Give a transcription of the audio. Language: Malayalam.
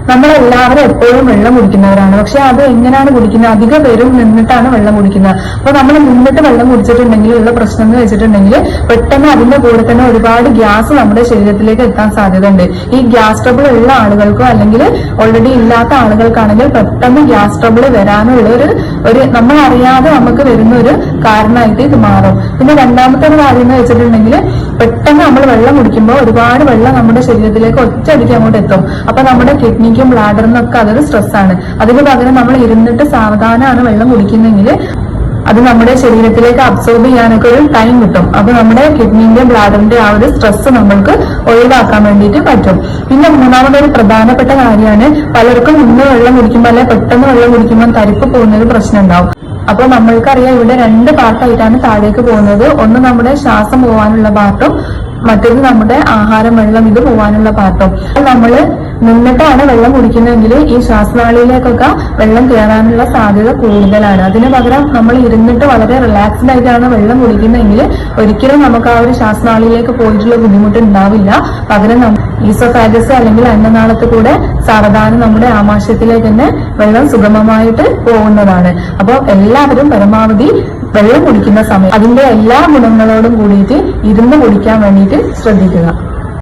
നമ്മളെല്ലാവരും എപ്പോഴും വെള്ളം കുടിക്കുന്നവരാണ്. പക്ഷെ അത് എങ്ങനെയാണ് കുടിക്കുന്നത്? അധിക പേരും നിന്നിട്ടാണ് വെള്ളം കുടിക്കുന്നത്. അപ്പൊ നമ്മൾ നിന്നിട്ട് വെള്ളം കുടിച്ചിട്ടുണ്ടെങ്കിൽ ഉള്ള പ്രശ്നം എന്ന് വെച്ചിട്ടുണ്ടെങ്കിൽ പെട്ടെന്ന് അതിന്റെ കൂടെ തന്നെ ഒരുപാട് ഗ്യാസ് നമ്മുടെ ശരീരത്തിലേക്ക് എത്താൻ സാധ്യത ഉണ്ട്. ഈ ഗ്യാസ് ട്രബിൾ ഉള്ള ആളുകൾക്കോ അല്ലെങ്കിൽ ഓൾറെഡി ഇല്ലാത്ത ആളുകൾക്കാണെങ്കിൽ പെട്ടെന്ന് ഗ്യാസ് ട്രബിൾ വരാനുള്ള ഒരു നമ്മൾ അറിയാതെ നമുക്ക് വരുന്ന ഒരു കാരണമായിട്ട് ഇത് മാറും. പിന്നെ രണ്ടാമത്തെ ഒരു കാര്യം എന്ന് വെച്ചിട്ടുണ്ടെങ്കിൽ പെട്ടെന്ന് നമ്മൾ വെള്ളം കുടിക്കുമ്പോൾ ഒരുപാട് വെള്ളം നമ്മുടെ ശരീരത്തിലേക്ക് ഒറ്റയടിക്ക് അങ്ങോട്ട് എത്തും. അപ്പൊ നമ്മുടെ കിഡ്നിക്കും ബ്ലാഡറിനൊക്കെ അതൊരു സ്ട്രെസ്സാണ്. അതിന് പകരം നമ്മൾ ഇരുന്നിട്ട് സാവധാനമാണ് വെള്ളം കുടിക്കുന്നെങ്കിൽ അത് നമ്മുടെ ശരീരത്തിലേക്ക് അബ്സോർബ് ചെയ്യാനൊക്കെ ഒരു ടൈം കിട്ടും. അപ്പൊ നമ്മുടെ കിഡ്നിന്റെ ബ്ലാഡറിന്റെ ആ ഒരു സ്ട്രെസ് നമ്മൾക്ക് ഒഴിവാക്കാൻ വേണ്ടിയിട്ട് പറ്റും. പിന്നെ മൂന്നാമത്തെ ഒരു പ്രധാനപ്പെട്ട കാര്യമാണ്, പലർക്കും നിന്ന് വെള്ളം കുടിക്കുമ്പോൾ അല്ലെ പെട്ടെന്ന് വെള്ളം കുടിക്കുമ്പോൾ തരിപ്പ് പോകുന്നൊരു പ്രശ്നം ഉണ്ടാവും. അപ്പൊ നമ്മൾക്കറിയാം ഇവിടെ 2 പാർട്ടായിട്ടാണ് താഴേക്ക് പോകുന്നത്. ഒന്ന് നമ്മുടെ ശ്വാസം പോകാനുള്ള പാർട്ടും മറ്റൊരു നമ്മുടെ ആഹാരം വെള്ളം ഇത് പോകാനുള്ള പാർട്ടും. നമ്മള് നിന്നിട്ടാണ് വെള്ളം കുടിക്കുന്നതെങ്കിൽ ഈ ശ്വാസനാളിയിലേക്കൊക്കെ വെള്ളം കയറാനുള്ള സാധ്യത കൂടുതലാണ്. അതിന് പകരം നമ്മൾ ഇരുന്നിട്ട് വളരെ റിലാക്സ്ഡ് ആയിട്ടാണ് വെള്ളം കുടിക്കുന്നതെങ്കിൽ ഒരിക്കലും നമുക്ക് ആ ഒരു ശ്വാസനാളിയിലേക്ക് പോയിട്ടുള്ള ബുദ്ധിമുട്ട് ഉണ്ടാവില്ല. പകരം ഈസോഫാഗസ് അല്ലെങ്കിൽ അന്നനാളത്തിൽ കൂടെ സാവധാനം നമ്മുടെ ആമാശയത്തിലേക്ക് തന്നെ വെള്ളം സുഗമമായിട്ട് പോകുന്നതാണ്. അപ്പോൾ എല്ലാവരും പരമാവധി വെള്ളം കുടിക്കുന്ന സമയം അതിന്റെ എല്ലാ ഗുണങ്ങളോടും കൂടിയിട്ട് ഇരുന്ന് കുടിക്കാൻ വേണ്ടിയിട്ട് ശ്രദ്ധിക്കുക.